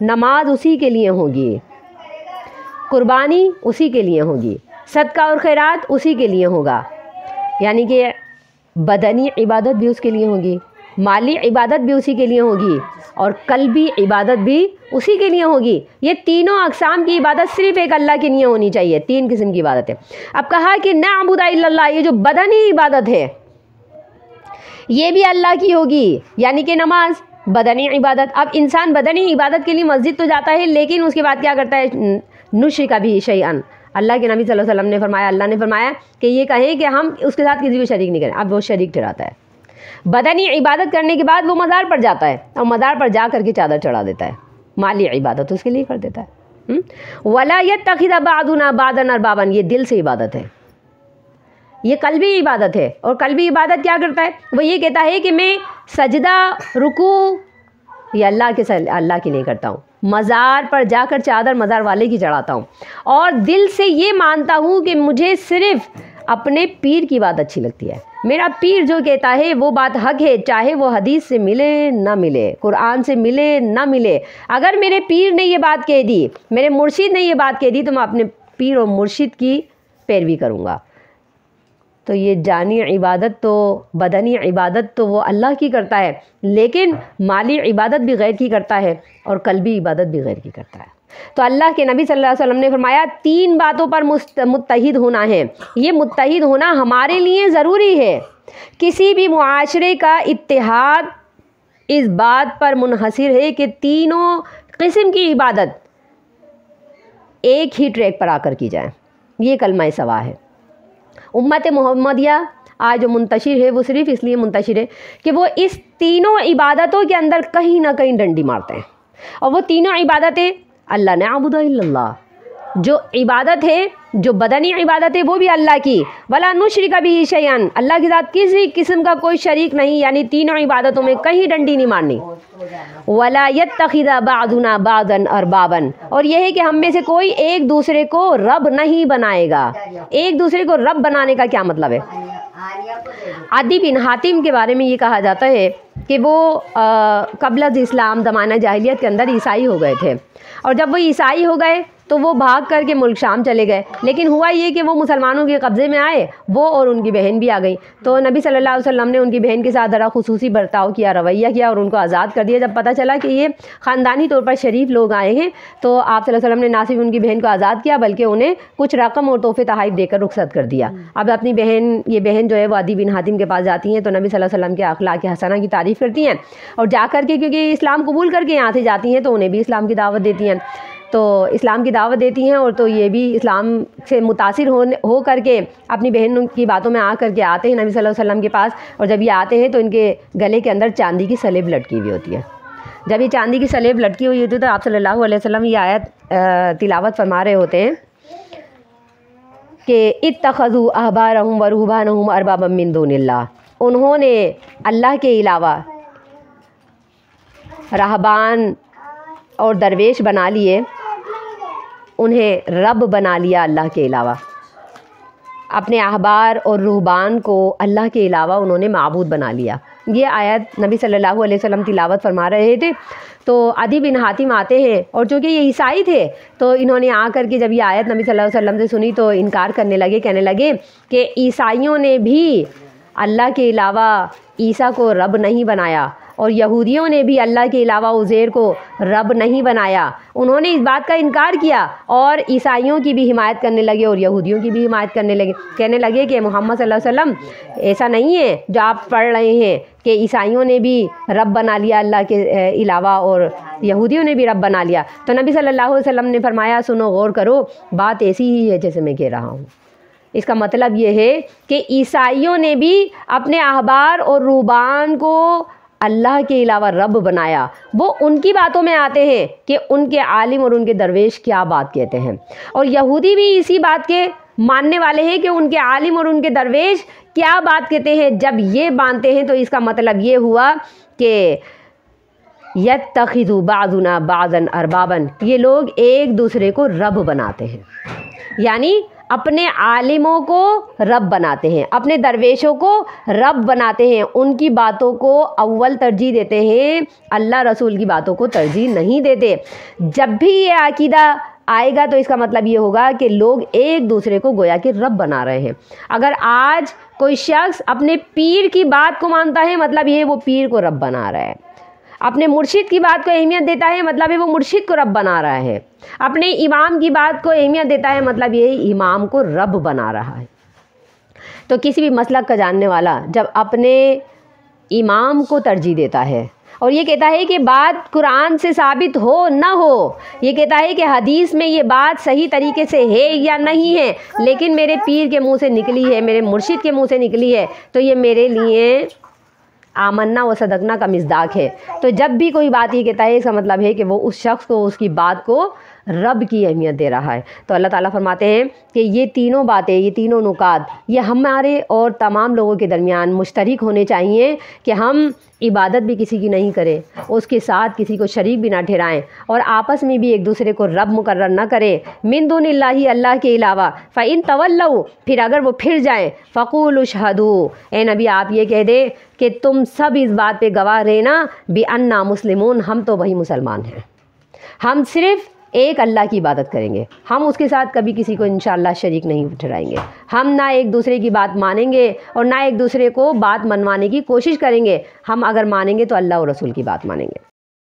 نماز اسی کے لیے ہوگی، قربانی اسی کے لیے ہوگی، صدقہ اور خیرات اسی کے لیے ہوگا، یعنی کہ بدنی عبادت بھی اس کے لیے ہوگی، مالی عبادت بھی اسی کے لیے ہوگی، اور قلبی عبادت بھی اسی کے لیے ہوگی۔ یہ تینوں اقسام کی عبادت صرف ایک اللہ کے لیے ہونی چاہیے، 3 قسم کی عبادت ہے۔ اب کہا کہ نعبد الا اللہ، یہ جو بدنی عبادت ہے یہ بھی اللہ کی ہوگی، یعنی کہ نماز بدنی عبادت۔ اب انسان بدنی عبادت کے لیے مسجد تو جاتا ہے، لیکن اس کے بعد کیا کرتا ہے؟ نشرک بھی شیئا، اللہ کے نبی صلی اللہ علیہ وسلم نے فرمایا، اللہ نے فرمایا کہ یہ کہیں کہ ہم اس کے ساتھ کسی کو شریک نہیں کریں، اب وہ شریک ٹھہراتا ہے۔ بدنی عبادت کرنے کے بعد وہ مزار پر جاتا ہے اور مزار پر جا کر کے چادر چڑھا دیتا ہے، مالی عبادت اس کے لیے کر دیتا ہے۔ وَلَا يَتَّخِذَ بَعْضُنَا بَعْضًا أَرْبَابًا، یہ دل سے عبادت ہے، یہ قلبی عبادت ہے۔ اور قلبی عبادت کیا کرتا ہے؟ وہ یہ کہتا ہے کہ میں سجدہ رکوع یہ اللہ کے لیے کرتا ہوں، مزار پر جا کر چادر مزار والے کی چڑھاتا ہوں، اور دل سے یہ مانتا ہوں کہ مجھے صرف اپنے پیر کی بات اچھی لگتی ہے، میرا پیر جو کہتا ہے وہ بات حق ہے، چاہے وہ حدیث سے ملے نہ ملے، قرآن سے ملے نہ ملے۔ اگر میرے پیر نے یہ بات کہہ دی، میرے مرشد نے یہ بات کہہ دی، تو میں اپنے پیر اور مرشد کی پیروی کروں گا۔ تو یہ جانی عبادت تو بدنی عبادت تو وہ اللہ کی کرتا ہے، لیکن مالی عبادت بھی غیر کی کرتا ہے اور قلبی عبادت بھی غیر کی کرتا ہے۔ تو اللہ کے نبی صلی اللہ علیہ وسلم نے فرمایا 3 باتوں پر متحد ہونا ہے۔ یہ متحد ہونا ہمارے لیے ضروری ہے۔ کسی بھی معاشرے کا اتحاد اس بات پر منحصر ہے کہ تینوں قسم کی عبادت ایک ہی ٹریک پر آ کر کی جائے۔ یہ کلمہ سوا ہے۔ امت محمدیہ آج جو منتشر ہے وہ صرف اس لیے منتشر ہے کہ وہ اس تینوں عبادتوں کے اندر کہیں نہ کہیں ڈنڈی مارتے ہیں، اور وہ تینوں عبادتیں اللہ نعبد الا اللہ، جو عبادت ہے، جو بدنی عبادت ہے وہ بھی اللہ کی، ولا نشرک بہ شیئا، اللہ کے ساتھ کسی قسم کا کوئی شریک نہیں، یعنی تینوں عبادتوں میں کہیں ڈنڈی نہیں مارنی۔ ولا یتخذ بعضنا بعضا اربابا، اور یہ ہے کہ ہم میں سے کوئی ایک دوسرے کو رب نہیں بنائے گا۔ ایک دوسرے کو رب بنانے کا کیا مطلب ہے؟ عدی بن حاتم کے بارے میں یہ کہا جاتا ہے کہ وہ قبل از اسلام زمانہ جاہلیت کے اندر عیسائی ہو گئے تھے، اور جب وہ عیسائی ہو گئے تو وہ بھاگ کر کے ملک شام چلے گئے، لیکن ہوا یہ کہ وہ مسلمانوں کے قبضے میں آئے، وہ اور ان کی بہن بھی آ گئی۔ تو نبی صلی اللہ علیہ وسلم نے ان کی بہن کے ساتھ ذرا خصوصی برتاؤ کیا، رویہ کیا، اور ان کو آزاد کر دیا۔ جب پتہ چلا کہ یہ خاندانی طور پر شریف لوگ آئے ہیں تو آپ صلی اللہ علیہ وسلم نے نہ صرف ان کی بہن کو آزاد کیا بلکہ انہیں کچھ رقم اور تحفے تحائف دے کر رخصت کر دیا۔ اب اپنی یہ بہن جو ہے وہ عدی بن حاتم کے پاس جاتی ہیں تو نبی صلی اللہ علیہ وسلم کے اخلاق حسنہ کی تعریف کرتی ہیں، اور جا کر کے کیونکہ اسلام قبول کر کے یہاں سے جاتی ہیں تو انہیں بھی اسلام کی دعوت دیتی ہیں، تو اسلام کی دعوت دیتی ہیں، اور تو یہ بھی اسلام سے متاثر ہو کر کے اپنی بہن کی باتوں میں آ کر کے آتے ہیں نبی صلی اللہ علیہ وسلم کے پاس، اور جب یہ آتے ہیں تو ان کے گلے کے اندر چاندی کی سلیب لٹکی ہوئی ہوتی ہے۔ جب یہ چاندی کی سلیب لٹکی ہوئی ہوتی ہے تو آپ صلی اللہ علیہ وسلم یہ آیت تلاوت فرما رہے ہوتے ہیں کہ اتخذوا احبارهم ورهبانهم اربابا من دون اللہ، انہوں نے اللہ کے علاوہ راہبان اور درویش بنا لیے، انہیں رب بنا لیا اللہ کے علاوہ، اپنے احبار اور رہبان کو اللہ کے علاوہ انہوں نے معبود بنا لیا۔ یہ آیت نبی صلی اللہ علیہ وسلم تلاوت فرما رہے تھے تو عدی بن حاتم آتے ہیں، اور چونکہ یہ عیسائی تھے تو انہوں نے آ کر کے جب یہ آیت نبی صلی اللہ علیہ وسلم سے سنی تو انکار کرنے لگے، کہنے لگے کہ عیسائیوں نے بھی اللہ کے علاوہ عیسیٰ کو رب نہیں بنایا، اور یہودیوں نے بھی اللہ کے علاوہ عزیر کو رب نہیں بنایا۔ انہوں نے اس بات کا انکار کیا اور عیسائیوں کی بھی حمایت کرنے لگے اور یہودیوں کی بھی حمایت کرنے لگے، کہنے لگے کہ محمد صلی اللہ علیہ وسلم ایسا نہیں ہے جو آپ پڑھ رہے ہیں کہ عیسائیوں نے بھی رب بنا لیا اللہ کے علاوہ اور یہودیوں نے بھی رب بنا لیا۔ تو نبی صلی اللہ علیہ وسلم نے فرمایا سنو غور کرو، بات ایسی ہی ہے جیسے میں کہہ رہا ہوں۔ اس کا مطلب یہ ہے کہ عیسائیوں نے بھی اپنے احبار اور رہبان کو اللہ کے علاوہ رب بنایا۔ وہ ان کی باتوں میں آتے ہیں کہ ان کے عالم اور ان کے درویش کیا بات کہتے ہیں، اور یہودی بھی اسی بات کے ماننے والے ہیں کہ ان کے عالم اور ان کے درویش کیا بات کہتے ہیں۔ جب یہ مانتے ہیں تو اس کا مطلب یہ ہوا کہ یتخذ بعضنا بعضا اربابا، یہ لوگ ایک دوسرے کو رب بناتے ہیں، یعنی اپنے عالموں کو رب بناتے ہیں، اپنے درویشوں کو رب بناتے ہیں، ان کی باتوں کو اول ترجیح دیتے ہیں، اللہ رسول کی باتوں کو ترجیح نہیں دیتے۔ جب بھی یہ عقیدہ آئے گا تو اس کا مطلب یہ ہوگا کہ لوگ ایک دوسرے کو گویا کہ رب بنا رہے ہیں۔ اگر آج کوئی شخص اپنے پیر کی بات کو مانتا ہے، مطلب یہ وہ پیر کو رب بنا رہا ہے۔ اپنے مرشد کی بات کو اہمیت دیتا ہے، مطلب یہ وہ مرشد کو رب بنا رہا ہے۔ اپنے امام کی بات کو اہمیت دیتا ہے، مطلب یہ امام کو رب بنا رہا ہے۔ تو کسی بھی مسلک کا جاننے والا جب اپنے امام کو ترجیح دیتا ہے اور یہ کہتا ہے کہ بات قرآن سے ثابت ہو نہ ہو، یہ کہتا ہے کہ حدیث میں یہ بات صحیح طریقے سے ہے یا نہیں ہے، لیکن میرے پیر کے منہ سے نکلی ہے، میرے مرشد کے منہ سے نکلی ہے، تو یہ میرے لیے آمنا و صدقنا کا مصداق ہے۔ تو جب بھی کوئی بات یہ کہتا ہے، اس کا مطلب ہے کہ وہ اس شخص کو، اس کی بات کو رب کی اہمیت دے رہا ہے۔ تو اللہ تعالیٰ فرماتے ہیں کہ یہ تینوں باتیں، یہ تینوں نکات، یہ ہمارے اور تمام لوگوں کے درمیان مشترک ہونے چاہیے کہ ہم عبادت بھی کسی کی نہیں کریں، اس کے ساتھ کسی کو شریک بھی نہ ٹھہرائیں، اور آپس میں بھی ایک دوسرے کو رب مقرر نہ کریں من دون اللہ، اللہ کے علاوہ۔ فَإِن تَوَلَّوْا، پھر اگر وہ پھر جائیں، فَقُولُوا اشْهَدُوا، اے نبی آپ یہ کہہ دیں کہ تم سب اس بات پہ گواہ رہنا بِأَنَّا مُسْلِمُونَ، ہم تو وہی مسلمان ہیں، ہم صرف ایک اللہ کی عبادت کریں گے، ہم اس کے ساتھ کبھی کسی کو انشاءاللہ شریک نہیں ٹھہرائیں گے، ہم نہ ایک دوسرے کی بات مانیں گے اور نہ ایک دوسرے کو بات منوانے کی کوشش کریں گے، ہم اگر مانیں گے تو اللہ اور رسول کی بات مانیں گے۔